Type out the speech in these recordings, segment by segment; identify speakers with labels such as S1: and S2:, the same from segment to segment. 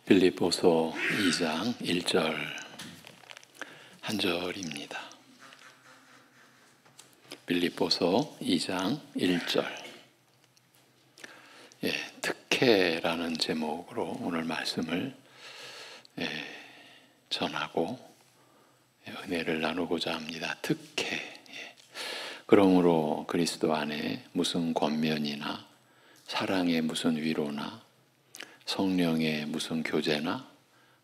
S1: 빌립보서 2장 1절 한 절입니다. 빌립보서 2장 1절. 특혜라는 제목으로 오늘 말씀을 전하고 은혜를 나누고자 합니다. 특혜. 그러므로 그리스도 안에 무슨 권면이나 사랑의 무슨 위로나 성령의 무슨 교제나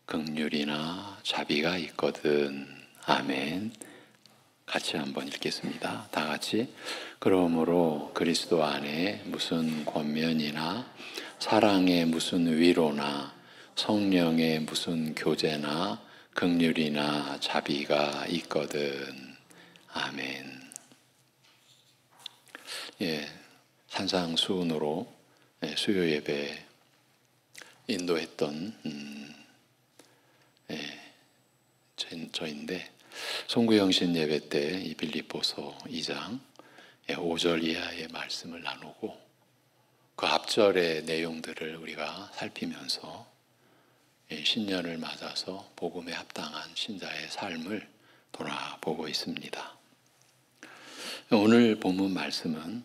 S1: 긍휼이나 자비가 있거든. 아멘. 같이 한번 읽겠습니다. 다 같이. 그러므로 그리스도 안에 무슨 권면이나 사랑의 무슨 위로나 성령의 무슨 교제나 긍휼이나 자비가 있거든. 아멘. 산상수훈으로 수요 예배 인도했던 저인데 송구영신 예배 때 이 빌립보서 2장 5절 이하의 말씀을 나누고 그 앞절의 내용들을 우리가 살피면서 신년을 맞아서 복음에 합당한 신자의 삶을 돌아보고 있습니다. 오늘 본문 말씀은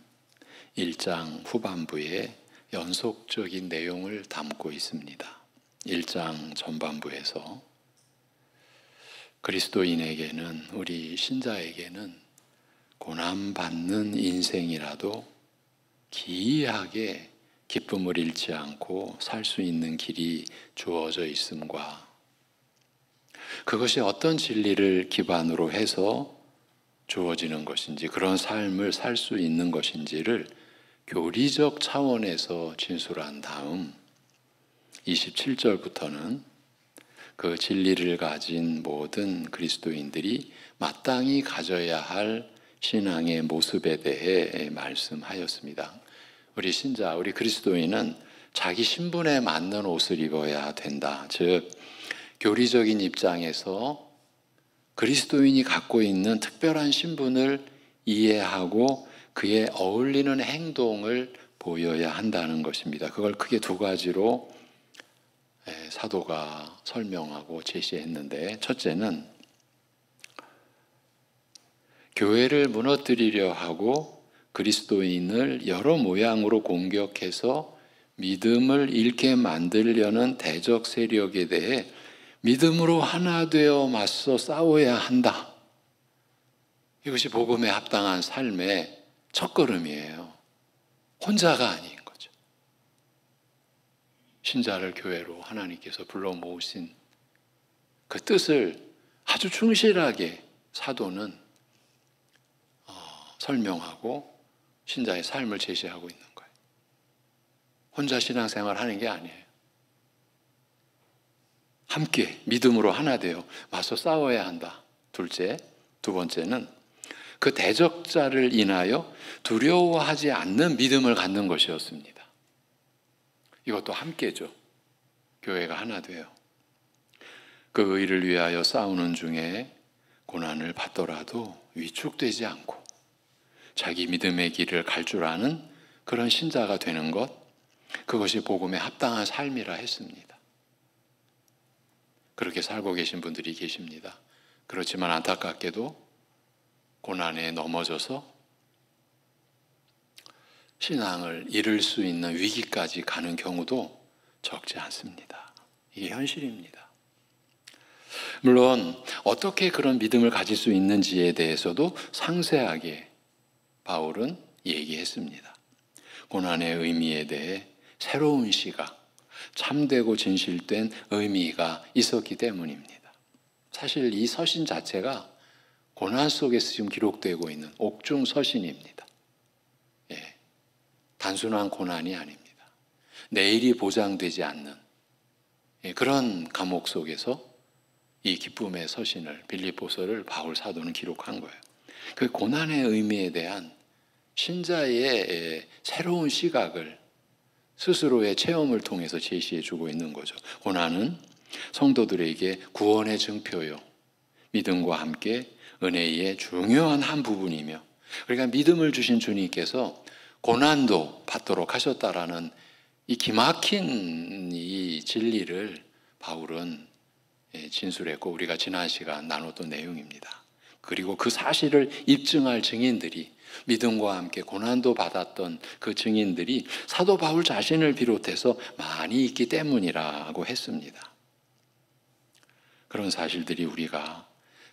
S1: 1장 후반부에 연속적인 내용을 담고 있습니다. 1장 전반부에서 그리스도인에게는, 우리 신자에게는 고난받는 인생이라도 기이하게 기쁨을 잃지 않고 살 수 있는 길이 주어져 있음과, 그것이 어떤 진리를 기반으로 해서 주어지는 것인지, 그런 삶을 살 수 있는 것인지를 교리적 차원에서 진술한 다음 27절부터는 그 진리를 가진 모든 그리스도인들이 마땅히 가져야 할 신앙의 모습에 대해 말씀하였습니다. 우리 신자, 우리 그리스도인은 자기 신분에 맞는 옷을 입어야 된다. 즉, 교리적인 입장에서 그리스도인이 갖고 있는 특별한 신분을 이해하고 그에 어울리는 행동을 보여야 한다는 것입니다. 그걸 크게 두 가지로 사도가 설명하고 제시했는데, 첫째는 교회를 무너뜨리려 하고 그리스도인을 여러 모양으로 공격해서 믿음을 잃게 만들려는 대적 세력에 대해 믿음으로 하나 되어 맞서 싸워야 한다. 이것이 복음에 합당한 삶의 첫걸음이에요. 혼자가 아닌 거죠. 신자를 교회로 하나님께서 불러 모으신 그 뜻을 아주 충실하게 사도는 설명하고 신자의 삶을 제시하고 있는 거예요. 혼자 신앙생활 하는 게 아니에요. 함께 믿음으로 하나 되어 맞서 싸워야 한다. 둘째, 두 번째는 그 대적자를 인하여 두려워하지 않는 믿음을 갖는 것이었습니다. 이것도 함께죠. 교회가 하나 돼요. 그 의를 위하여 싸우는 중에 고난을 받더라도 위축되지 않고 자기 믿음의 길을 갈 줄 아는 그런 신자가 되는 것, 그것이 복음에 합당한 삶이라 했습니다. 그렇게 살고 계신 분들이 계십니다. 그렇지만 안타깝게도 고난에 넘어져서 신앙을 잃을 수 있는 위기까지 가는 경우도 적지 않습니다. 이게 현실입니다. 물론 어떻게 그런 믿음을 가질 수 있는지에 대해서도 상세하게 바울은 얘기했습니다. 고난의 의미에 대해 새로운 시각, 참되고 진실된 의미가 있었기 때문입니다. 사실 이 서신 자체가 고난 속에서 지금 기록되고 있는 옥중 서신입니다. 단순한 고난이 아닙니다. 내일이 보장되지 않는 그런 감옥 속에서 이 기쁨의 서신을, 빌립보서를 바울 사도는 기록한 거예요. 그 고난의 의미에 대한 신자의 새로운 시각을 스스로의 체험을 통해서 제시해 주고 있는 거죠. 고난은 성도들에게 구원의 증표요, 믿음과 함께 은혜의 중요한 한 부분이며, 그러니까 믿음을 주신 주님께서 고난도 받도록 하셨다라는 이 기막힌 이 진리를 바울은 진술했고 우리가 지난 시간 나눴던 내용입니다. 그리고 그 사실을 입증할 증인들이, 믿음과 함께 고난도 받았던 그 증인들이 사도 바울 자신을 비롯해서 많이 있기 때문이라고 했습니다. 그런 사실들이 우리가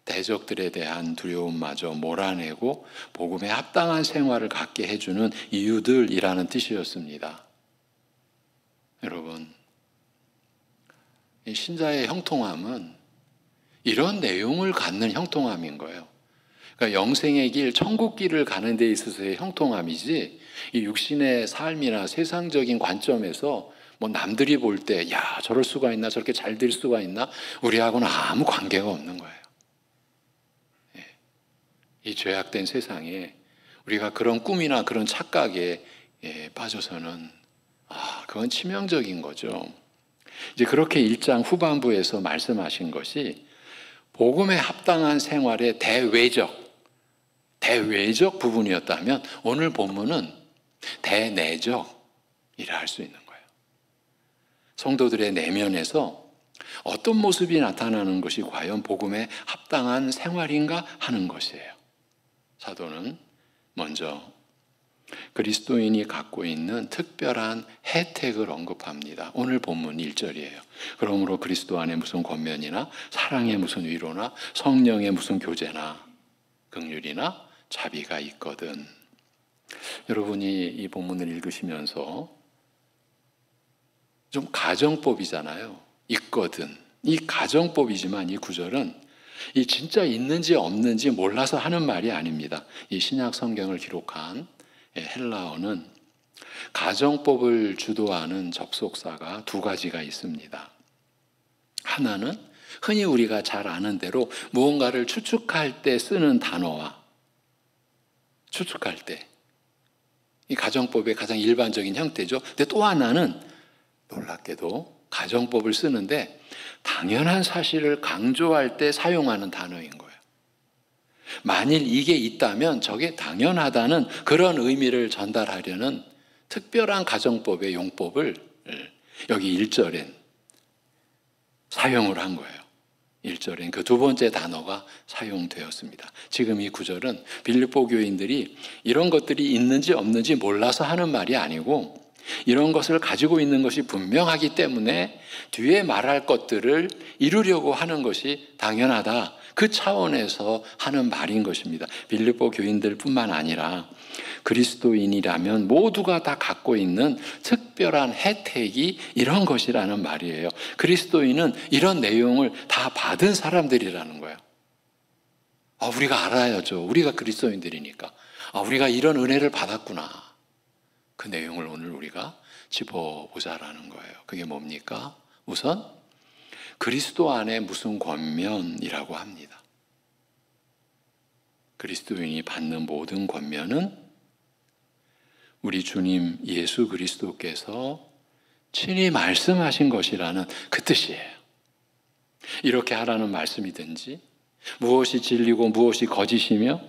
S1: 대적들에 대한 두려움마저 몰아내고 복음에 합당한 생활을 갖게 해주는 이유들이라는 뜻이었습니다. 여러분, 이 신자의 형통함은 이런 내용을 갖는 형통함인 거예요. 그러니까 영생의 길, 천국 길을 가는 데 있어서의 형통함이지, 이 육신의 삶이나 세상적인 관점에서 뭐 남들이 볼 때, 야, 저럴 수가 있나, 저렇게 잘 될 수가 있나, 우리하고는 아무 관계가 없는 거예요. 이 죄악된 세상에 우리가 그런 꿈이나 그런 착각에 빠져서는 그건 치명적인 거죠. 이제 그렇게 1장 후반부에서 말씀하신 것이 복음에 합당한 생활의 대외적 부분이었다면 오늘 본문은 대내적이라 할 수 있는 거예요. 성도들의 내면에서 어떤 모습이 나타나는 것이 과연 복음에 합당한 생활인가 하는 것이에요. 사도는 먼저 그리스도인이 갖고 있는 특별한 혜택을 언급합니다. 오늘 본문 1절이에요. 그러므로 그리스도 안에 무슨 권면이나 사랑의 무슨 위로나 성령의 무슨 교제나 긍휼이나 자비가 있거든. 여러분이 이 본문을 읽으시면서 좀 가정법이잖아요. 있거든. 이 가정법이지만 이 구절은 이 진짜 있는지 없는지 몰라서 하는 말이 아닙니다. 이 신약 성경을 기록한 헬라어는 가정법을 주도하는 접속사가 두 가지가 있습니다. 하나는 흔히 우리가 잘 아는 대로 무언가를 추측할 때 쓰는 단어와 추측할 때, 이 가정법의 가장 일반적인 형태죠. 근데 또 하나는 놀랍게도 가정법을 쓰는데 당연한 사실을 강조할 때 사용하는 단어인 거예요. 만일 이게 있다면 저게 당연하다는 그런 의미를 전달하려는 특별한 가정법의 용법을 여기 1절엔 사용을 한 거예요. 1절엔 그 두 번째 단어가 사용되었습니다. 지금 이 구절은 빌립보 교인들이 이런 것들이 있는지 없는지 몰라서 하는 말이 아니고 이런 것을 가지고 있는 것이 분명하기 때문에 뒤에 말할 것들을 이루려고 하는 것이 당연하다. 그 차원에서 하는 말인 것입니다. 빌립보 교인들뿐만 아니라 그리스도인이라면 모두가 다 갖고 있는 특별한 혜택이 이런 것이라는 말이에요. 그리스도인은 이런 내용을 다 받은 사람들이라는 거예요. 우리가 알아야죠. 우리가 그리스도인들이니까. 우리가 이런 은혜를 받았구나. 그 내용을 오늘 우리가 짚어보자라는 거예요. 그게 뭡니까? 우선 그리스도 안에 무슨 권면이라고 합니다. 그리스도인이 받는 모든 권면은 우리 주님 예수 그리스도께서 친히 말씀하신 것이라는 그 뜻이에요. 이렇게 하라는 말씀이든지 무엇이 진리고 무엇이 거짓이며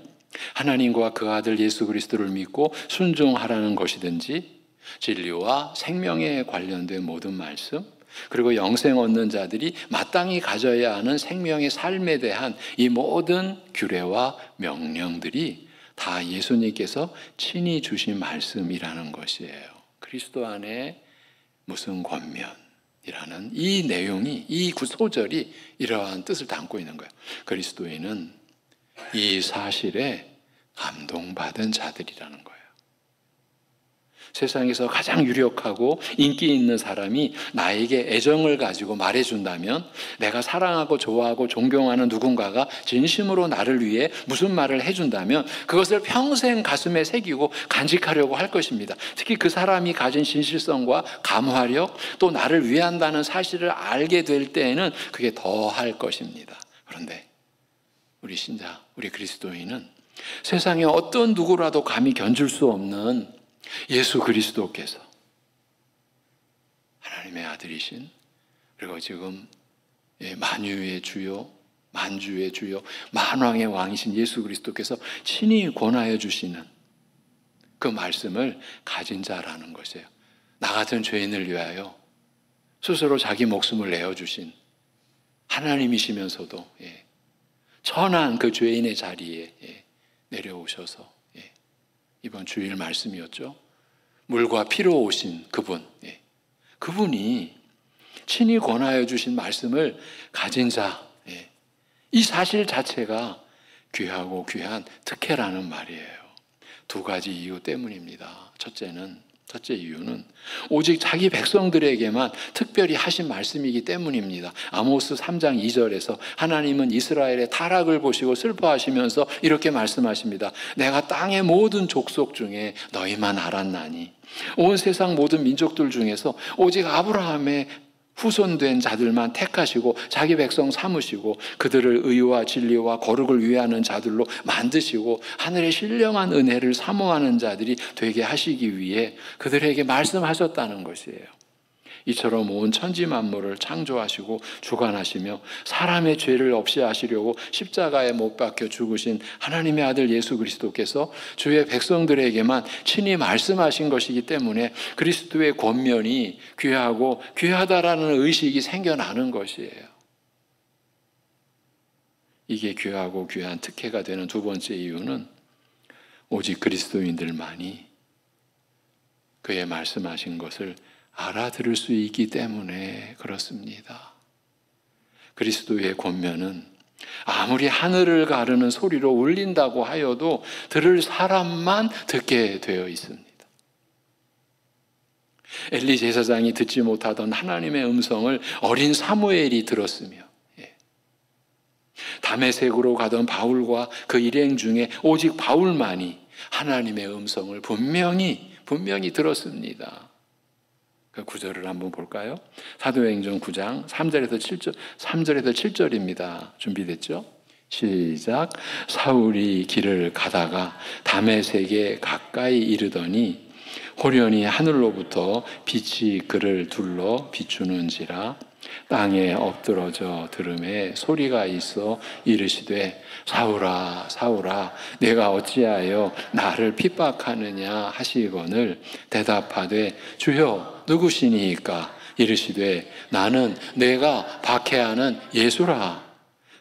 S1: 하나님과 그 아들 예수 그리스도를 믿고 순종하라는 것이든지 진리와 생명에 관련된 모든 말씀, 그리고 영생 얻는 자들이 마땅히 가져야 하는 생명의 삶에 대한 이 모든 규례와 명령들이 다 예수님께서 친히 주신 말씀이라는 것이에요. 그리스도 안에 무슨 권면이라는 이 내용이, 이 소절이 이러한 뜻을 담고 있는 거예요. 그리스도인은 이 사실에 감동받은 자들이라는 거예요. 세상에서 가장 유력하고 인기 있는 사람이 나에게 애정을 가지고 말해준다면, 내가 사랑하고 좋아하고 존경하는 누군가가 진심으로 나를 위해 무슨 말을 해준다면 그것을 평생 가슴에 새기고 간직하려고 할 것입니다. 특히 그 사람이 가진 진실성과 감화력, 또 나를 위한다는 사실을 알게 될 때에는 그게 더 할 것입니다. 그런데 우리 신자, 우리 그리스도인은 세상에 어떤 누구라도 감히 견줄 수 없는 예수 그리스도께서, 하나님의 아들이신, 그리고 지금 만유의 주요, 만주의 주요, 만왕의 왕이신 예수 그리스도께서 친히 권하여 주시는 그 말씀을 가진 자라는 것이에요. 나 같은 죄인을 위하여 스스로 자기 목숨을 내어주신 하나님이시면서도 천한 그 죄인의 자리에 내려오셔서 이번 주일 말씀이었죠. 물과 피로 오신 그분, 그분이 친히 권하여 주신 말씀을 가진 자, 이 사실 자체가 귀하고 귀한 특혜라는 말이에요. 두 가지 이유 때문입니다. 첫째 이유는 오직 자기 백성들에게만 특별히 하신 말씀이기 때문입니다. 아모스 3장 2절에서 하나님은 이스라엘의 타락을 보시고 슬퍼하시면서 이렇게 말씀하십니다. 내가 땅의 모든 족속 중에 너희만 알았나니 온 세상 모든 민족들 중에서 오직 아브라함의 후손된 자들만 택하시고 자기 백성 삼으시고 그들을 의와 진리와 거룩을 위하는 자들로 만드시고 하늘의 신령한 은혜를 사모하는 자들이 되게 하시기 위해 그들에게 말씀하셨다는 것이에요. 이처럼 온 천지 만물을 창조하시고 주관하시며 사람의 죄를 없이 하시려고 십자가에 못 박혀 죽으신 하나님의 아들 예수 그리스도께서 주의 백성들에게만 친히 말씀하신 것이기 때문에 그리스도의 권면이 귀하고 귀하다라는 의식이 생겨나는 것이에요. 이게 귀하고 귀한 특혜가 되는 두 번째 이유는 오직 그리스도인들만이 그의 말씀하신 것을 알아들을 수 있기 때문에 그렇습니다. 그리스도의 권면은 아무리 하늘을 가르는 소리로 울린다고 하여도 들을 사람만 듣게 되어 있습니다. 엘리 제사장이 듣지 못하던 하나님의 음성을 어린 사무엘이 들었으며 다메섹으로 가던 바울과 그 일행 중에 오직 바울만이 하나님의 음성을 분명히 들었습니다. 그 구절을 한번 볼까요? 사도행전 9장 3절에서 7절입니다. 준비됐죠? 시작. 사울이 길을 가다가 다메섹에 가까이 이르더니 호련히 하늘로부터 빛이 그를 둘러 비추는지라 땅에 엎드러져 들음에 소리가 있어 이르시되 사울아 사울아 내가 어찌하여 나를 핍박하느냐 하시거늘 대답하되 주여 누구시니까 이르시되 나는 내가 박해하는 예수라.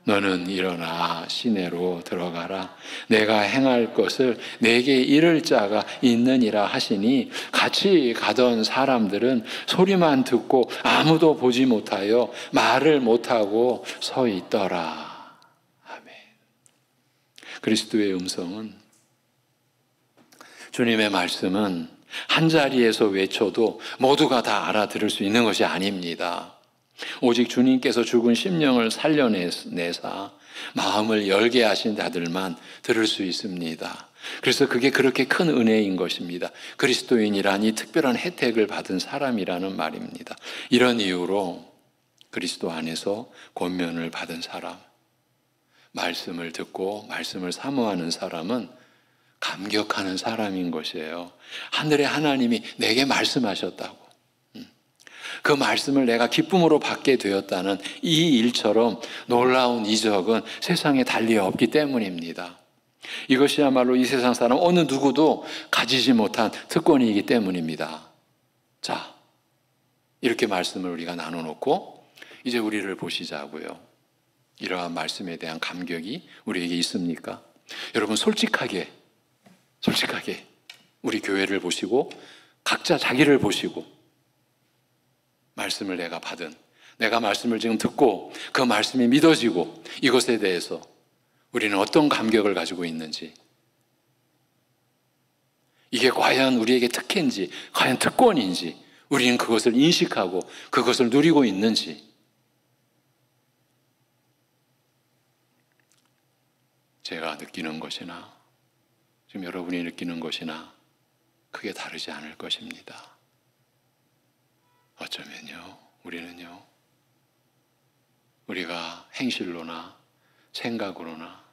S1: 너는 일어나 시내로 들어가라. 내가 행할 것을 내게 이를 자가 있느니라 하시니 같이 가던 사람들은 소리만 듣고 아무도 보지 못하여 말을 못하고 서 있더라. 아멘. 그리스도의 음성은, 주님의 말씀은 한 자리에서 외쳐도 모두가 다 알아들을 수 있는 것이 아닙니다. 오직 주님께서 죽은 심령을 살려내사 마음을 열게 하신 자들만 들을 수 있습니다. 그래서 그게 그렇게 큰 은혜인 것입니다. 그리스도인이라니 특별한 혜택을 받은 사람이라는 말입니다. 이런 이유로 그리스도 안에서 권면을 받은 사람, 말씀을 듣고 말씀을 사모하는 사람은 감격하는 사람인 것이에요. 하늘의 하나님이 내게 말씀하셨다고, 그 말씀을 내가 기쁨으로 받게 되었다는 이 일처럼 놀라운 이적은 세상에 달리 없기 때문입니다. 이것이야말로 이 세상 사람 어느 누구도 가지지 못한 특권이기 때문입니다. 자, 이렇게 말씀을 우리가 나눠놓고 이제 우리를 보시자고요. 이러한 말씀에 대한 감격이 우리에게 있습니까? 여러분 솔직하게 우리 교회를 보시고 각자 자기를 보시고 말씀을 내가 말씀을 지금 듣고 그 말씀이 믿어지고 이것에 대해서 우리는 어떤 감격을 가지고 있는지, 이게 과연 우리에게 특혜인지 과연 특권인지 우리는 그것을 인식하고 그것을 누리고 있는지, 제가 느끼는 것이나 지금 여러분이 느끼는 것이나 크게 다르지 않을 것입니다. 어쩌면요, 우리가 행실로나 생각으로나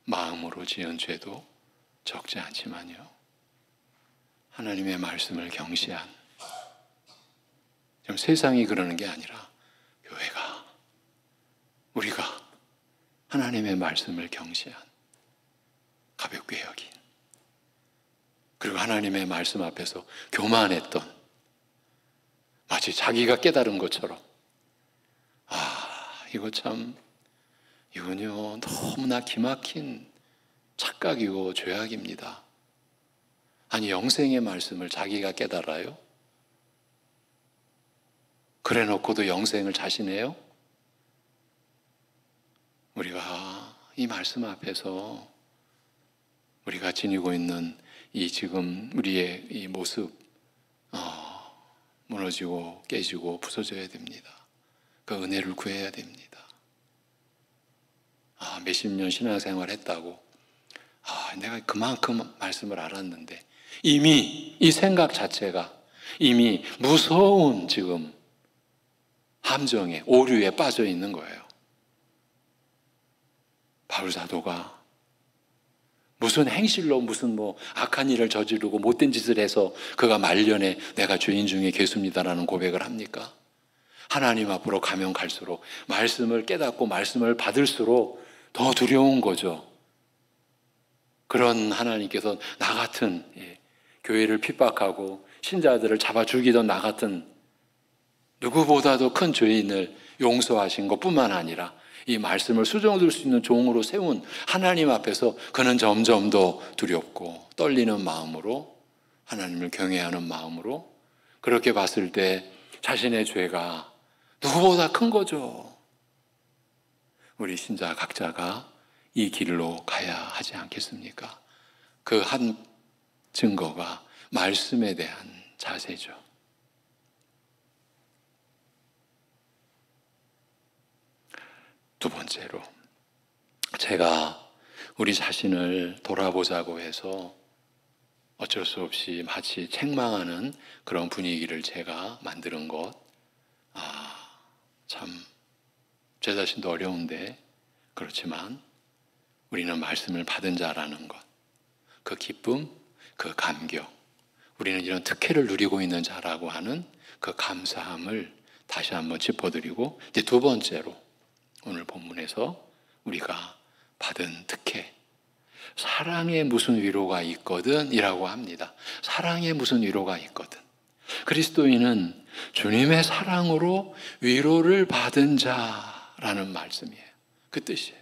S1: 마음으로 지은 죄도 적지 않지만요, 하나님의 말씀을 경시한, 좀 세상이 그러는 게 아니라 교회가, 우리가 하나님의 말씀을 경시한, 가볍게 여긴, 그리고 하나님의 말씀 앞에서 교만했던, 마치 자기가 깨달은 것처럼. 이건요, 너무나 기막힌 착각이고 죄악입니다. 아니, 영생의 말씀을 자기가 깨달아요? 그래 놓고도 영생을 자신해요? 우리가 이 말씀 앞에서 우리가 지니고 있는 이 지금 우리의 이 모습 무너지고 깨지고 부서져야 됩니다. 그 은혜를 구해야 됩니다. 몇십 년 신앙생활 했다고 내가 그만큼 말씀을 알았는데 이미 이 생각 자체가 이미 무서운 지금 함정에 오류에 빠져 있는 거예요. 바울 사도가 무슨 행실로 무슨 악한 일을 저지르고 못된 짓을 해서 그가 말년에 내가 죄인 중에 괴수입니다라는 고백을 합니까? 하나님 앞으로 가면 갈수록 말씀을 깨닫고 말씀을 받을수록 더 두려운 거죠. 그런 하나님께서 나 같은 교회를 핍박하고 신자들을 잡아 죽이던 나 같은 누구보다도 큰 죄인을 용서하신 것뿐만 아니라 이 말씀을 수종들 수 있는 종으로 세운 하나님 앞에서 그는 점점 더 두렵고 떨리는 마음으로 하나님을 경외하는 마음으로 그렇게 봤을 때 자신의 죄가 누구보다 큰 거죠. 우리 신자 각자가 이 길로 가야 하지 않겠습니까? 그 한 증거가 말씀에 대한 자세죠. 두 번째로, 제가 우리 자신을 돌아보자고 해서 어쩔 수 없이 마치 책망하는 그런 분위기를 제가 만드는 것, 참 제 자신도 어려운데 그렇지만 우리는 말씀을 받은 자라는 것, 그 기쁨, 그 감격, 우리는 이런 특혜를 누리고 있는 자라고 하는 그 감사함을 다시 한번 짚어드리고, 이제 두 번째로 오늘 본문에서 우리가 받은 특혜, 사랑에 무슨 위로가 있거든 이라고 합니다. 사랑에 무슨 위로가 있거든. 그리스도인은 주님의 사랑으로 위로를 받은 자라는 말씀이에요. 그 뜻이에요.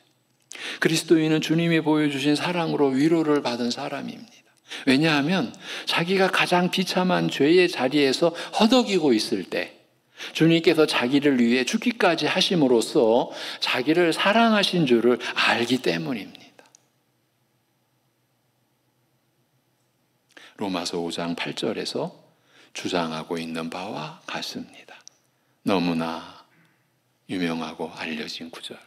S1: 그리스도인은 주님이 보여주신 사랑으로 위로를 받은 사람입니다. 왜냐하면 자기가 가장 비참한 죄의 자리에서 허덕이고 있을 때 주님께서 자기를 위해 죽기까지 하심으로써 자기를 사랑하신 줄을 알기 때문입니다. 로마서 5장 8절에서 주장하고 있는 바와 같습니다. 너무나 유명하고 알려진 구절.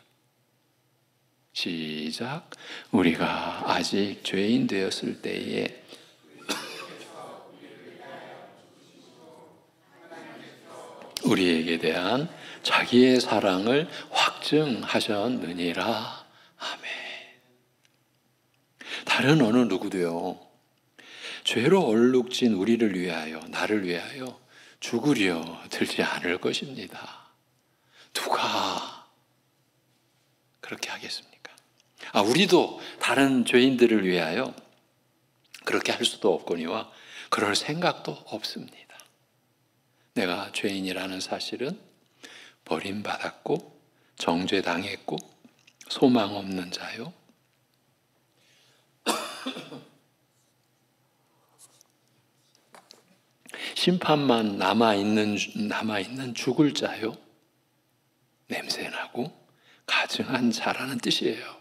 S1: 시작. 우리가 아직 죄인 되었을 때에 우리에게 대한 자기의 사랑을 확증하셨느니라. 아멘. 다른 어느 누구도요, 죄로 얼룩진 우리를 위하여, 나를 위하여 죽으려 들지 않을 것입니다. 누가 그렇게 하겠습니까? 우리도 다른 죄인들을 위하여 그렇게 할 수도 없거니와 그럴 생각도 없습니다. 내가 죄인이라는 사실은 버림받았고 정죄당했고 소망 없는 자요. 심판만 남아있는 죽을 자요. 냄새나고 가증한 자라는 뜻이에요.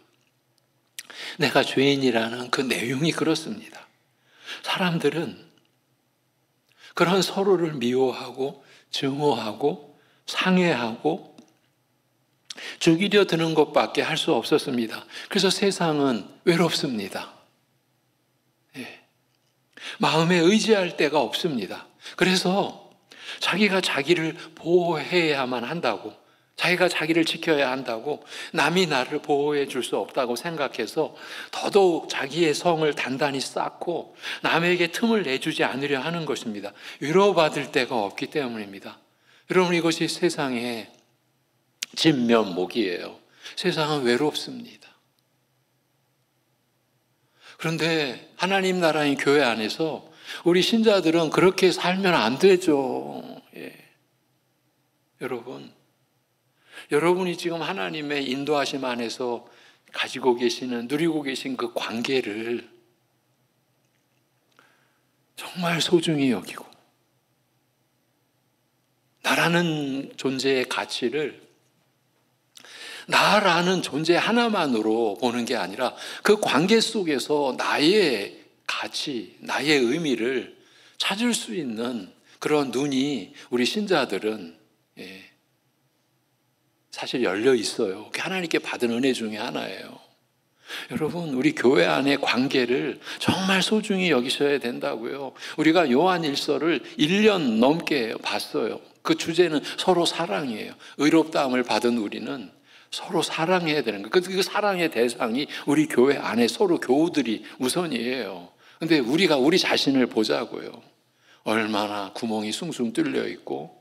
S1: 내가 죄인이라는 그 내용이 그렇습니다. 사람들은 그런 서로를 미워하고 증오하고 상해하고 죽이려 드는 것밖에 할 수 없었습니다. 그래서 세상은 외롭습니다. 마음에 의지할 데가 없습니다. 그래서 자기가 자기를 보호해야만 한다고, 자기가 자기를 지켜야 한다고, 남이 나를 보호해 줄 수 없다고 생각해서 더더욱 자기의 성을 단단히 쌓고 남에게 틈을 내주지 않으려 하는 것입니다. 위로받을 데가 없기 때문입니다. 여러분, 이것이 세상의 진면목이에요. 세상은 외롭습니다. 그런데 하나님 나라의 교회 안에서 우리 신자들은 그렇게 살면 안 되죠. 여러분이 지금 하나님의 인도하심 안에서 가지고 계시는, 누리고 계신 그 관계를 정말 소중히 여기고, 나라는 존재의 가치를 나라는 존재 하나만으로 보는 게 아니라 그 관계 속에서 나의 가치, 나의 의미를 찾을 수 있는 그런 눈이 우리 신자들은 사실 열려 있어요. 그게 하나님께 받은 은혜 중에 하나예요. 여러분, 우리 교회 안의 관계를 정말 소중히 여기셔야 된다고요. 우리가 요한일서를 1년 넘게 봤어요. 그 주제는 서로 사랑이에요. 의롭다함을 받은 우리는 서로 사랑해야 되는 거예요. 그 사랑의 대상이 우리 교회 안에 서로 교우들이 우선이에요. 근데 우리가 우리 자신을 보자고요. 얼마나 구멍이 숭숭 뚫려 있고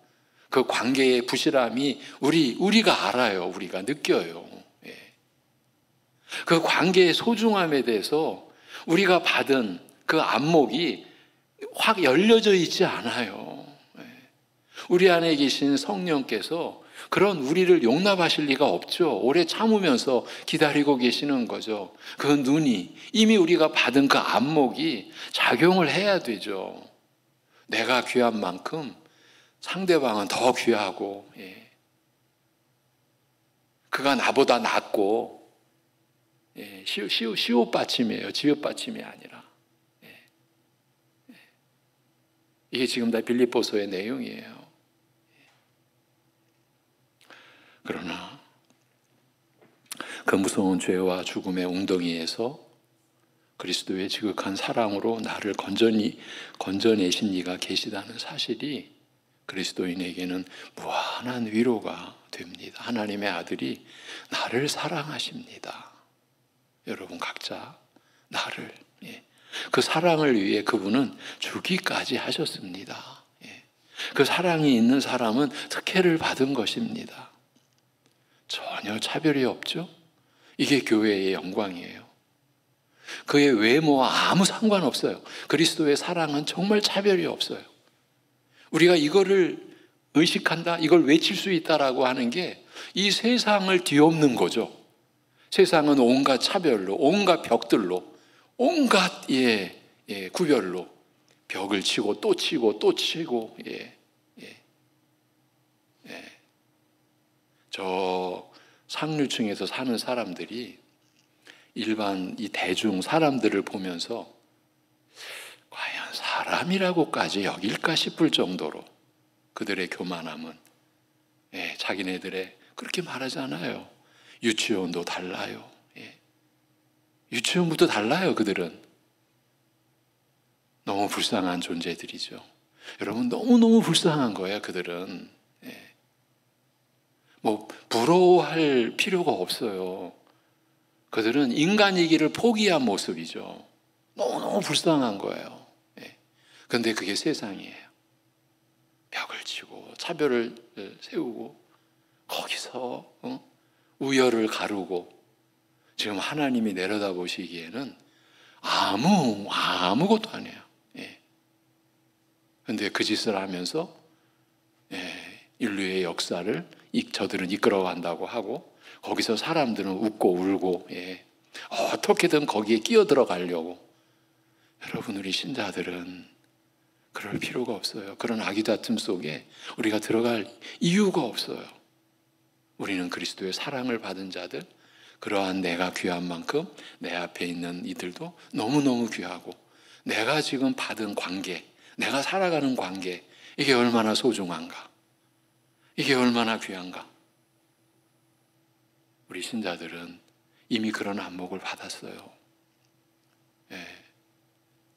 S1: 그 관계의 부실함이 우리가 알아요. 우리가 느껴요. 그 관계의 소중함에 대해서 우리가 받은 그 안목이 확 열려져 있지 않아요. 우리 안에 계신 성령께서 그런 우리를 용납하실 리가 없죠. 오래 참으면서 기다리고 계시는 거죠. 그 눈이, 이미 우리가 받은 그 안목이 작용을 해야 되죠. 내가 귀한 만큼 상대방은 더 귀하고, 그가 나보다 낫고, 시옷받침이에요. 지읒받침이 아니라. 이게 지금 다 빌립보서의 내용이에요. 그러나 그 무서운 죄와 죽음의 웅덩이에서 그리스도의 지극한 사랑으로 나를 건져내신 이가 계시다는 사실이 그리스도인에게는 무한한 위로가 됩니다. 하나님의 아들이 나를 사랑하십니다. 여러분 각자 나를, 그 사랑을 위해 그분은 주기까지 하셨습니다. 그 사랑이 있는 사람은 특혜를 받은 것입니다. 전혀 차별이 없죠. 이게 교회의 영광이에요. 그의 외모와 아무 상관없어요. 그리스도의 사랑은 정말 차별이 없어요. 우리가 이거를 의식한다, 이걸 외칠 수 있다라고 하는 게 이 세상을 뒤엎는 거죠. 세상은 온갖 차별로, 온갖 벽들로, 온갖 구별로 벽을 치고 또 치고 또 치고, 저 상류층에서 사는 사람들이 일반 이 대중 사람들을 보면서 과연 사람이라고까지 여길까 싶을 정도로 그들의 교만함은, 자기네들의 그렇게 말하잖아요. 유치원도 달라요. 유치원부터 달라요. 그들은 너무 불쌍한 존재들이죠. 여러분, 너무너무 불쌍한 거예요. 그들은 부러워할 필요가 없어요. 그들은 인간이기를 포기한 모습이죠. 너무너무 불쌍한 거예요. 그런데 그게 세상이에요. 벽을 치고 차별을 세우고 거기서 우열을 가르고, 지금 하나님이 내려다보시기에는 아무것도 아니에요. 그런데 그 짓을 하면서 인류의 역사를 저들은 이끌어간다고 하고, 거기서 사람들은 웃고 울고, 어떻게든 거기에 끼어들어가려고. 여러분, 우리 신자들은 그럴 필요가 없어요. 그런 아기다툼 속에 우리가 들어갈 이유가 없어요. 우리는 그리스도의 사랑을 받은 자들, 그러한 내가 귀한 만큼 내 앞에 있는 이들도 너무너무 귀하고, 내가 지금 받은 관계, 내가 살아가는 관계, 이게 얼마나 소중한가, 이게 얼마나 귀한가. 우리 신자들은 이미 그런 안목을 받았어요.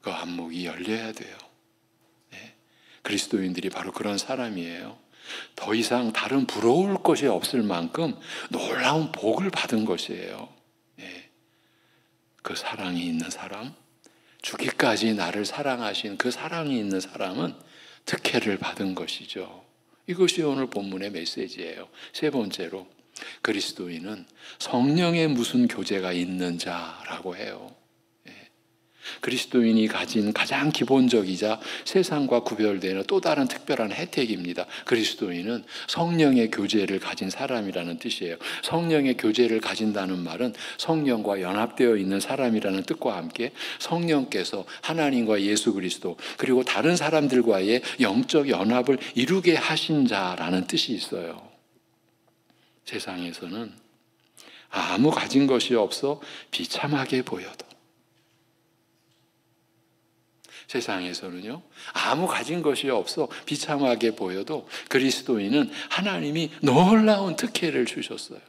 S1: 그 안목이 열려야 돼요. 그리스도인들이 바로 그런 사람이에요. 더 이상 다른 부러울 것이 없을 만큼 놀라운 복을 받은 것이에요. 그 사랑이 있는 사람, 죽기까지 나를 사랑하신 그 사랑이 있는 사람은 특혜를 받은 것이죠. 이것이 오늘 본문의 메시지예요. 세 번째로, 그리스도인은 성령의 무슨 교제가 있는 자라고 해요. 그리스도인이 가진 가장 기본적이자 세상과 구별되는 또 다른 특별한 혜택입니다. 그리스도인은 성령의 교제를 가진 사람이라는 뜻이에요. 성령의 교제를 가진다는 말은 성령과 연합되어 있는 사람이라는 뜻과 함께 성령께서 하나님과 예수 그리스도 그리고 다른 사람들과의 영적 연합을 이루게 하신 자라는 뜻이 있어요. 세상에서는 아무 가진 것이 없어 비참하게 보여도, 세상에서는요, 아무 가진 것이 없어 비참하게 보여도 그리스도인은 하나님이 놀라운 특혜를 주셨어요.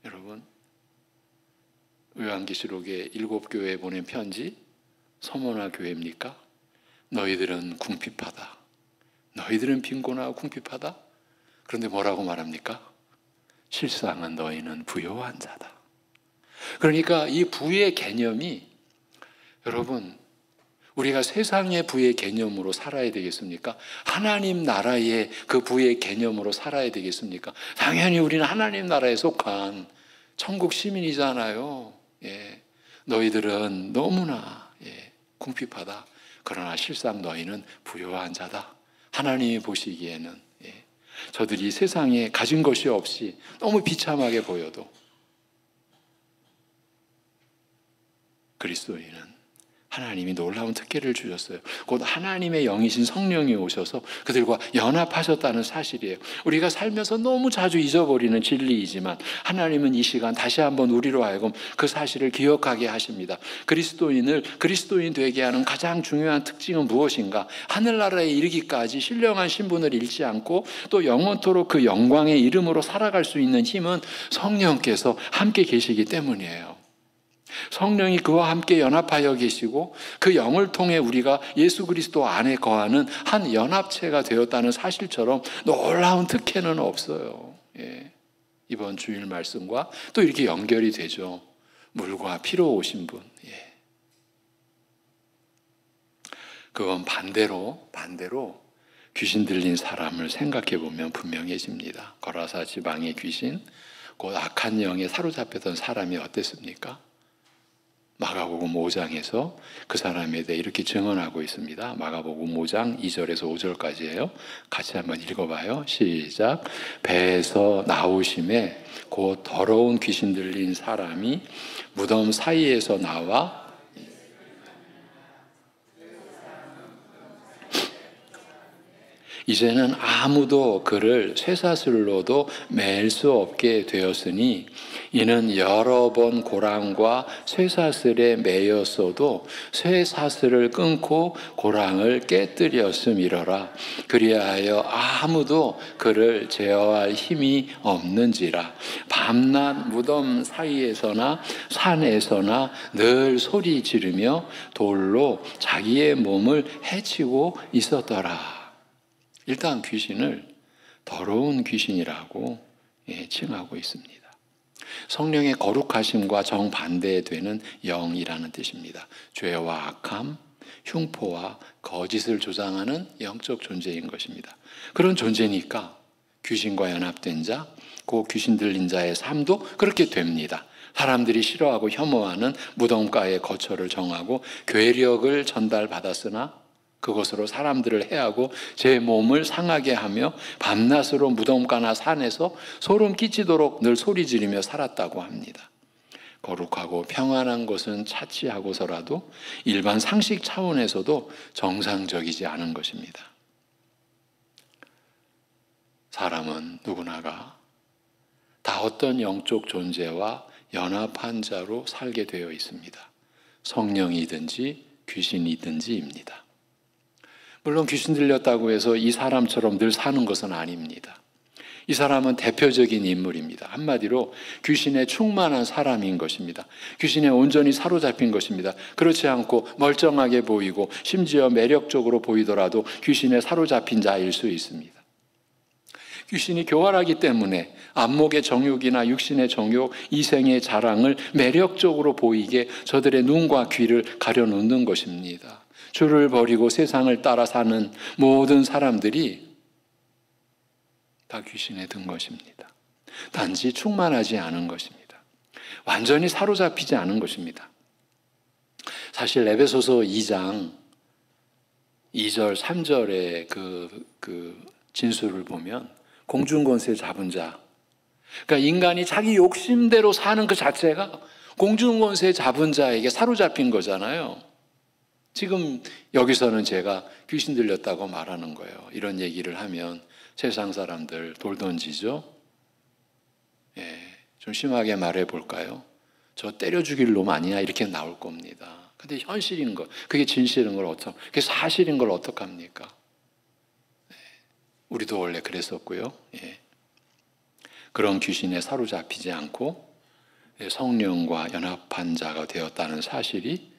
S1: 여러분, 요한계시록에 7교회에 보낸 편지, 서머나 교회입니까? 너희들은 궁핍하다. 너희들은 빈곤하고 궁핍하다. 그런데 뭐라고 말합니까? 실상은 너희는 부요한 자다. 그러니까 이 부의 개념이, 여러분, 우리가 세상의 부의 개념으로 살아야 되겠습니까? 하나님 나라의 그 부의 개념으로 살아야 되겠습니까? 당연히 우리는 하나님 나라에 속한 천국 시민이잖아요. 예. 너희들은 너무나 궁핍하다. 그러나 실상 너희는 부요한 자다. 하나님이 보시기에는 저들이 세상에 가진 것이 없이 너무 비참하게 보여도 그리스도인은 하나님이 놀라운 특혜를 주셨어요. 곧 하나님의 영이신 성령이 오셔서 그들과 연합하셨다는 사실이에요. 우리가 살면서 너무 자주 잊어버리는 진리이지만 하나님은 이 시간 다시 한번 우리로 하여금 그 사실을 기억하게 하십니다. 그리스도인을 그리스도인 되게 하는 가장 중요한 특징은 무엇인가? 하늘나라에 이르기까지 신령한 신분을 잃지 않고 또 영원토록 그 영광의 이름으로 살아갈 수 있는 힘은 성령께서 함께 계시기 때문이에요. 성령이 그와 함께 연합하여 계시고 그 영을 통해 우리가 예수 그리스도 안에 거하는 한 연합체가 되었다는 사실처럼 놀라운 특혜는 없어요. 이번 주일 말씀과 또 이렇게 연결이 되죠. 물과 피로 오신 분. 그건 반대로 귀신 들린 사람을 생각해 보면 분명해집니다. 거라사 지방의 귀신, 곧 악한 영에 사로잡혔던 사람이 어땠습니까? 마가복음 5장에서 그 사람에 대해 이렇게 증언하고 있습니다. 마가복음 5장 2절에서 5절까지예요. 같이 한번 읽어봐요. 시작. 배에서 나오심에 곧 더러운 귀신 들린 사람이 무덤 사이에서 나와 이제는 아무도 그를 쇠사슬로도 맬 수 없게 되었으니 이는 여러 번 고랑과 쇠사슬에 매였어도 쇠사슬을 끊고 고랑을 깨뜨렸음이러라. 그리하여 아무도 그를 제어할 힘이 없는지라. 밤낮 무덤 사이에서나 산에서나 늘 소리 지르며 돌로 자기의 몸을 해치고 있었더라. 일단 귀신을 더러운 귀신이라고 칭하고 있습니다. 성령의 거룩하심과 정반대에 되는 영이라는 뜻입니다. 죄와 악함, 흉포와 거짓을 조장하는 영적 존재인 것입니다. 그런 존재니까 귀신과 연합된 자, 그 귀신 들린 자의 삶도 그렇게 됩니다. 사람들이 싫어하고 혐오하는 무덤가의 거처를 정하고 괴력을 전달받았으나 그것으로 사람들을 해하고 제 몸을 상하게 하며 밤낮으로 무덤가나 산에서 소름 끼치도록 늘 소리 지르며 살았다고 합니다. 거룩하고 평안한 것은 차치하고서라도 일반 상식 차원에서도 정상적이지 않은 것입니다. 사람은 누구나가 다 어떤 영적 존재와 연합한 자로 살게 되어 있습니다. 성령이든지 귀신이든지입니다. 물론 귀신 들렸다고 해서 이 사람처럼 늘 사는 것은 아닙니다. 이 사람은 대표적인 인물입니다. 한마디로 귀신에 충만한 사람인 것입니다. 귀신에 온전히 사로잡힌 것입니다. 그렇지 않고 멀쩡하게 보이고 심지어 매력적으로 보이더라도 귀신에 사로잡힌 자일 수 있습니다. 귀신이 교활하기 때문에 안목의 정욕이나 육신의 정욕, 이생의 자랑을 매력적으로 보이게 저들의 눈과 귀를 가려놓는 것입니다. 주를 버리고 세상을 따라 사는 모든 사람들이 다 귀신에 든 것입니다. 단지 충만하지 않은 것입니다. 완전히 사로잡히지 않은 것입니다. 사실 에베소서 2장 2절, 3절의 그 진술을 보면 공중권세 잡은 자, 그러니까 인간이 자기 욕심대로 사는 그 자체가 공중권세 잡은 자에게 사로잡힌 거잖아요. 지금 여기서는 제가 귀신 들렸다고 말하는 거예요. 이런 얘기를 하면 세상 사람들 돌 던지죠. 좀 심하게 말해 볼까요? 저 때려 죽일 놈 아니야? 이렇게 나올 겁니다. 근데 현실인 거, 그게 진실인 걸 그게 사실인 걸 어떡합니까? 우리도 원래 그랬었고요. 그런 귀신에 사로잡히지 않고 성령과 연합한 자가 되었다는 사실이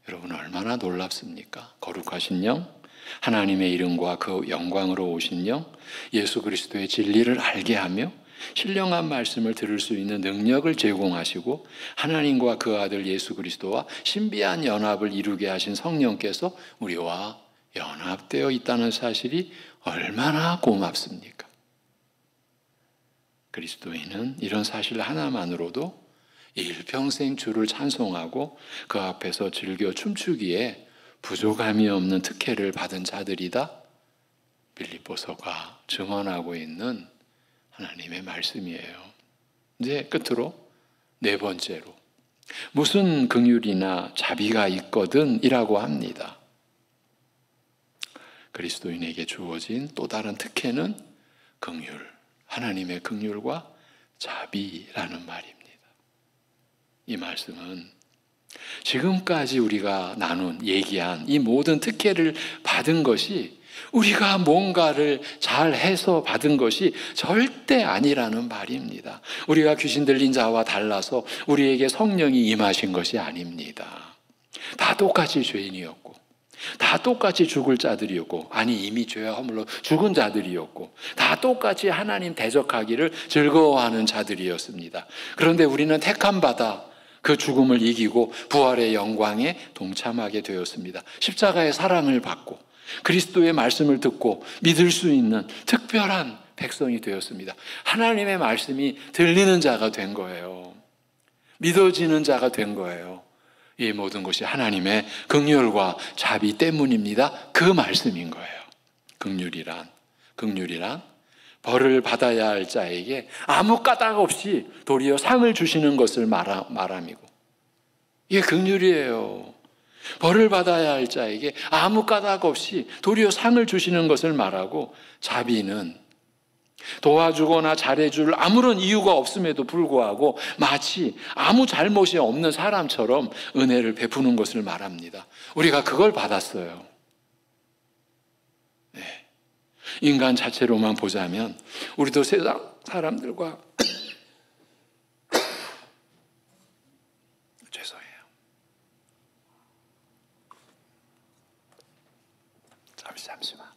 S1: 여러분 얼마나 놀랍습니까? 거룩하신 영, 하나님의 이름과 그 영광으로 오신 영, 예수 그리스도의 진리를 알게 하며 신령한 말씀을 들을 수 있는 능력을 제공하시고 하나님과 그 아들 예수 그리스도와 신비한 연합을 이루게 하신 성령께서 우리와 연합되어 있다는 사실이 얼마나 고맙습니까? 그리스도인은 이런 사실 하나만으로도 일평생 주를 찬송하고 그 앞에서 즐겨 춤추기에 부족함이 없는 특혜를 받은 자들이다. 빌립보서가 증언하고 있는 하나님의 말씀이에요. 이제 끝으로 네 번째로 무슨 긍휼이나 자비가 있거든 이라고 합니다. 그리스도인에게 주어진 또 다른 특혜는 긍휼, 하나님의 긍휼과 자비라는 말입니다. 이 말씀은 지금까지 우리가 얘기한 이 모든 특혜를 받은 것이 우리가 뭔가를 잘해서 받은 것이 절대 아니라는 말입니다. 우리가 귀신 들린 자와 달라서 우리에게 성령이 임하신 것이 아닙니다. 다 똑같이 죄인이었고 다 똑같이 죽을 자들이었고 이미 죄와 허물로 죽은 자들이었고 다 똑같이 하나님 대적하기를 즐거워하는 자들이었습니다. 그런데 우리는 택함받아 그 죽음을 이기고 부활의 영광에 동참하게 되었습니다. 십자가의 사랑을 받고 그리스도의 말씀을 듣고 믿을 수 있는 특별한 백성이 되었습니다. 하나님의 말씀이 들리는 자가 된 거예요. 믿어지는 자가 된 거예요. 이 모든 것이 하나님의 긍휼과 자비 때문입니다. 그 말씀인 거예요. 긍휼이란 벌을 받아야 할 자에게 아무 까닭 없이 도리어 상을 주시는 것을 말함이고, 이게 긍휼이에요. 벌을 받아야 할 자에게 아무 까닭 없이 도리어 상을 주시는 것을 말하고, 자비는 도와주거나 잘해줄 아무런 이유가 없음에도 불구하고 마치 아무 잘못이 없는 사람처럼 은혜를 베푸는 것을 말합니다. 우리가 그걸 받았어요. 인간 자체로만 보자면 우리도 세상 사람들과 죄송해요. 잠시만.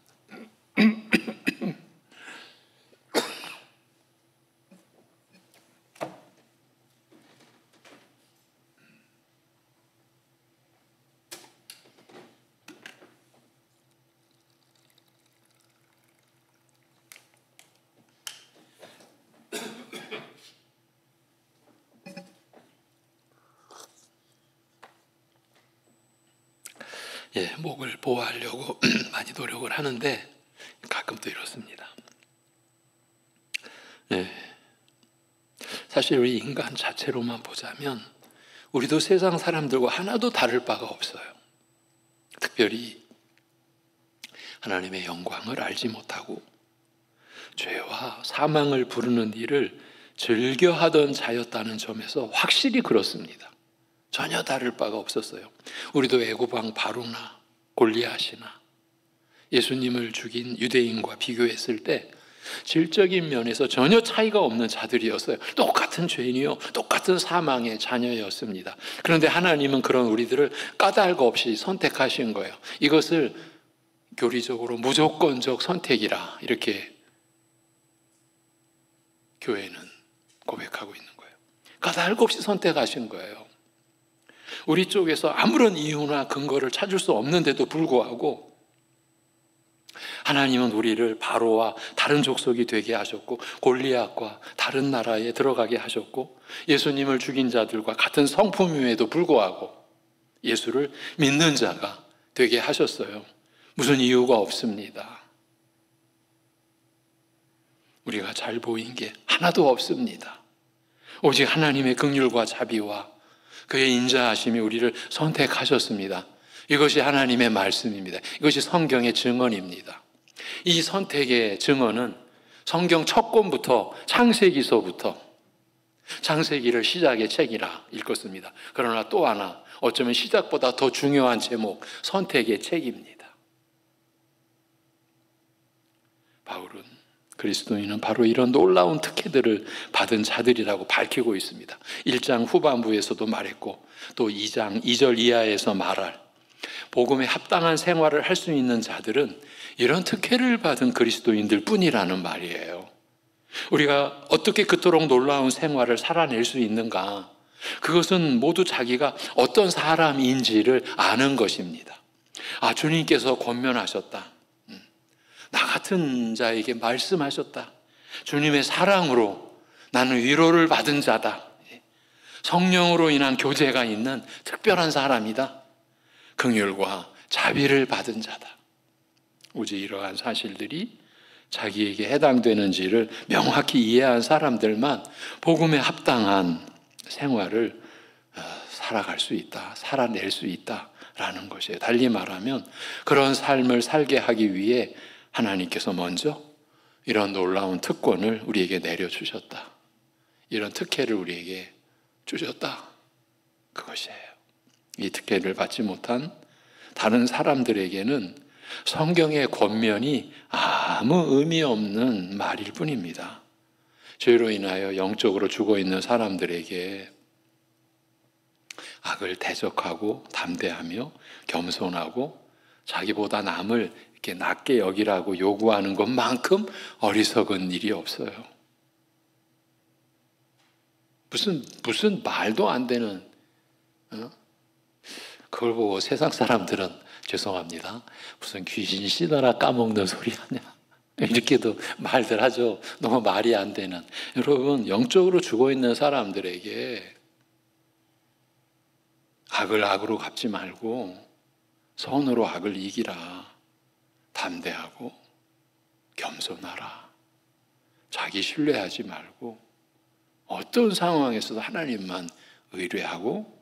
S1: 목을 보호하려고 많이 노력을 하는데 가끔 또 이렇습니다. 사실 우리 인간 자체로만 보자면 우리도 세상 사람들과 하나도 다를 바가 없어요. 특별히 하나님의 영광을 알지 못하고 죄와 사망을 부르는 일을 즐겨하던 자였다는 점에서 확실히 그렇습니다. 전혀 다를 바가 없었어요. 우리도 애고방 바로나 골리앗이나 예수님을 죽인 유대인과 비교했을 때 질적인 면에서 전혀 차이가 없는 자들이었어요. 똑같은 죄인이요, 똑같은 사망의 자녀였습니다. 그런데 하나님은 그런 우리들을 까닭 없이 선택하신 거예요. 이것을 교리적으로 무조건적 선택이라 이렇게 교회는 고백하고 있는 거예요. 까닭 없이 선택하신 거예요. 우리 쪽에서 아무런 이유나 근거를 찾을 수 없는데도 불구하고 하나님은 우리를 바로와 다른 족속이 되게 하셨고, 골리앗과 다른 나라에 들어가게 하셨고, 예수님을 죽인 자들과 같은 성품임에도 불구하고 예수를 믿는 자가 되게 하셨어요. 무슨 이유가 없습니다. 우리가 잘 보인 게 하나도 없습니다. 오직 하나님의 긍휼과 자비와 그의 인자하심이 우리를 선택하셨습니다. 이것이 하나님의 말씀입니다. 이것이 성경의 증언입니다. 이 선택의 증언은 성경 첫 권부터 창세기서부터 창세기를 시작의 책이라 읽었습니다. 그러나 또 하나 어쩌면 시작보다 더 중요한 제목, 선택의 책입니다. 바울은 그리스도인은 바로 이런 놀라운 특혜들을 받은 자들이라고 밝히고 있습니다. 1장 후반부에서도 말했고 또 2장 2절 이하에서 말할 복음에 합당한 생활을 할 수 있는 자들은 이런 특혜를 받은 그리스도인들 뿐이라는 말이에요. 우리가 어떻게 그토록 놀라운 생활을 살아낼 수 있는가? 그것은 모두 자기가 어떤 사람인지를 아는 것입니다. 아, 주님께서 권면하셨다. 나 같은 자에게 말씀하셨다. 주님의 사랑으로 나는 위로를 받은 자다. 성령으로 인한 교제가 있는 특별한 사람이다. 긍휼과 자비를 받은 자다. 오직 이러한 사실들이 자기에게 해당되는지를 명확히 이해한 사람들만 복음에 합당한 생활을 살아갈 수 있다, 살아낼 수 있다라는 것이에요. 달리 말하면 그런 삶을 살게 하기 위해 하나님께서 먼저 이런 놀라운 특권을 우리에게 내려주셨다. 이런 특혜를 우리에게 주셨다. 그것이에요. 이 특혜를 받지 못한 다른 사람들에게는 성경의 권면이 아무 의미 없는 말일 뿐입니다. 죄로 인하여 영적으로 죽어 있는 사람들에게 악을 대적하고 담대하며 겸손하고 자기보다 남을 이렇게 낮게 여기라고 요구하는 것만큼 어리석은 일이 없어요. 무슨 말도 안 되는, 그걸 보고 세상 사람들은 죄송합니다. 무슨 귀신 씻어라 까먹는 소리 하냐. 이렇게도 말들 하죠. 너무 말이 안 되는. 여러분, 영적으로 죽어 있는 사람들에게 악을 악으로 갚지 말고 선으로 악을 이기라. 담대하고 겸손하라. 자기 신뢰하지 말고 어떤 상황에서도 하나님만 의뢰하고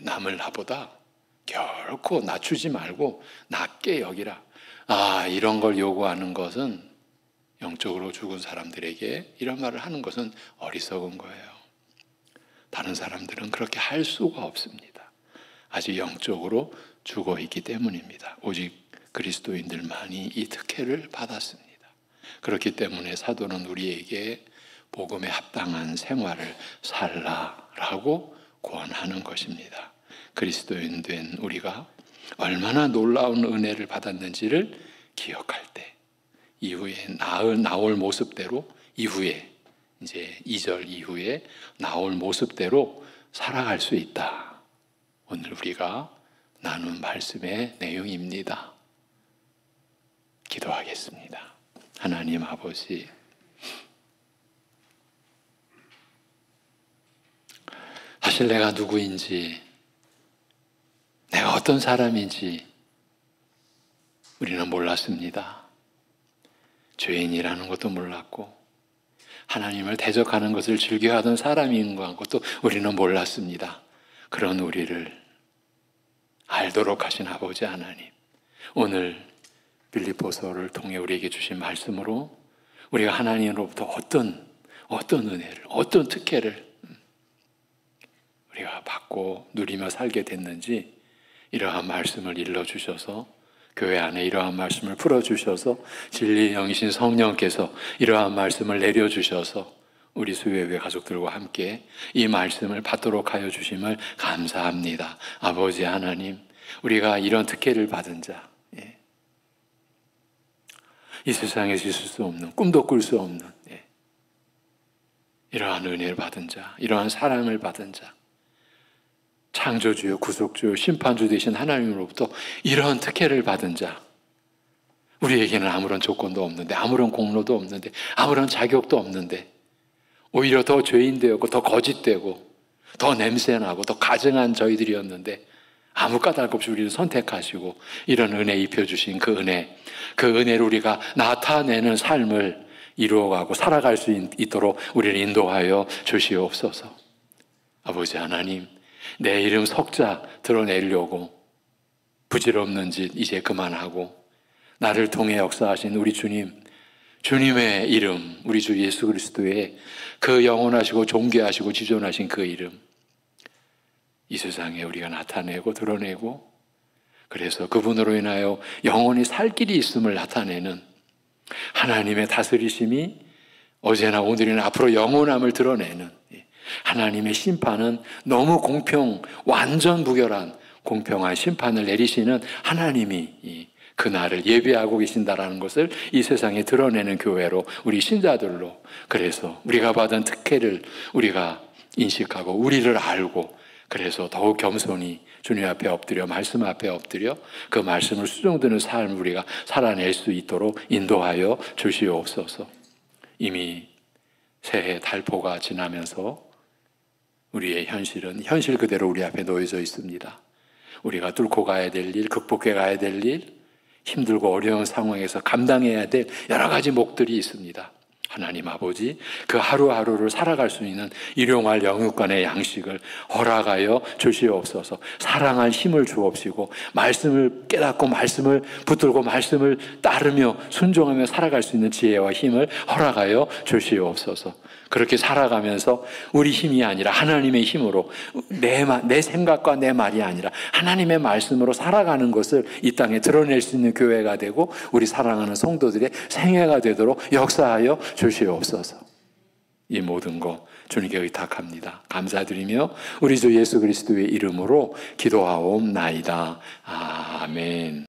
S1: 남을 나보다 결코 낮추지 말고 낮게 여기라. 아, 이런 걸 요구하는 것은 영적으로 죽은 사람들에게 이런 말을 하는 것은 어리석은 거예요. 다른 사람들은 그렇게 할 수가 없습니다. 아직 영적으로 죽어 있기 때문입니다. 오직 그리스도인들만이 이 특혜를 받았습니다. 그렇기 때문에 사도는 우리에게 복음에 합당한 생활을 살라라고 권하는 것입니다. 그리스도인 된 우리가 얼마나 놀라운 은혜를 받았는지를 기억할 때 이후에 나올 모습대로 이후에 이제 2절 이후에 나올 모습대로 살아갈 수 있다. 오늘 우리가 나눈 말씀의 내용입니다. 기도하겠습니다. 하나님 아버지, 사실 내가 누구인지, 내가 어떤 사람인지 우리는 몰랐습니다. 죄인이라는 것도 몰랐고 하나님을 대적하는 것을 즐겨하던 사람인 것도 우리는 몰랐습니다. 그런 우리를 알도록 하신 아버지 하나님, 오늘 빌립보서를 통해 우리에게 주신 말씀으로 우리가 하나님으로부터 어떤 은혜를, 어떤 특혜를 우리가 받고 누리며 살게 됐는지 이러한 말씀을 일러주셔서 교회 안에 이러한 말씀을 풀어주셔서 진리의 영이신 성령께서 이러한 말씀을 내려주셔서 우리 수요예배 가족들과 함께 이 말씀을 받도록 하여 주심을 감사합니다. 아버지 하나님, 우리가 이런 특혜를 받은 자, 이 세상에서 있을 수 없는, 꿈도 꿀 수 없는 이러한 은혜를 받은 자, 이러한 사랑을 받은 자, 창조주요 구속주요 심판주 되신 하나님으로부터 이런 특혜를 받은 자, 우리에게는 아무런 조건도 없는데, 아무런 공로도 없는데, 아무런 자격도 없는데 오히려 더 죄인 되었고 더 거짓되고 더 냄새나고 더 가증한 저희들이었는데 아무 까닭 없이 우리를 선택하시고 이런 은혜 입혀주신 그 은혜를 우리가 나타내는 삶을 이루어가고 살아갈 수 있도록 우리를 인도하여 주시옵소서. 아버지 하나님, 내 이름 석자 드러내려고 부질없는 짓 이제 그만하고 나를 통해 역사하신 우리 주님의 이름, 우리 주 예수 그리스도의 그 영원하시고 존귀하시고 지존하신 그 이름, 이 세상에 우리가 나타내고 드러내고, 그래서 그분으로 인하여 영원히 살 길이 있음을 나타내는 하나님의 다스리심이 어제나 오늘이나 앞으로 영원함을 드러내는 하나님의 심판은 너무 완전 무결한 공평한 심판을 내리시는 하나님이 그날을 예비하고 계신다라는 것을 이 세상에 드러내는 교회로, 우리 신자들로, 그래서 우리가 받은 특혜를 우리가 인식하고 우리를 알고, 그래서 더욱 겸손히 주님 앞에 엎드려 말씀 앞에 엎드려 그 말씀을 수종드는 삶을 우리가 살아낼 수 있도록 인도하여 주시옵소서. 이미 새해 달포가 지나면서 우리의 현실은 현실 그대로 우리 앞에 놓여져 있습니다. 우리가 뚫고 가야 될 일, 극복해 가야 될 일, 힘들고 어려운 상황에서 감당해야 될 여러 가지 몫들이 있습니다. 하나님 아버지, 그 하루하루를 살아갈 수 있는 일용할 영육간의 양식을 허락하여 주시옵소서. 사랑할 힘을 주옵시고 말씀을 깨닫고 말씀을 붙들고 말씀을 따르며 순종하며 살아갈 수 있는 지혜와 힘을 허락하여 주시옵소서. 그렇게 살아가면서 우리 힘이 아니라 하나님의 힘으로, 내 생각과 내 말이 아니라 하나님의 말씀으로 살아가는 것을 이 땅에 드러낼 수 있는 교회가 되고 우리 사랑하는 성도들의 생애가 되도록 역사하여 주시옵소서. 이 모든 것 주님께 의탁합니다. 감사드리며 우리 주 예수 그리스도의 이름으로 기도하옵나이다. 아멘.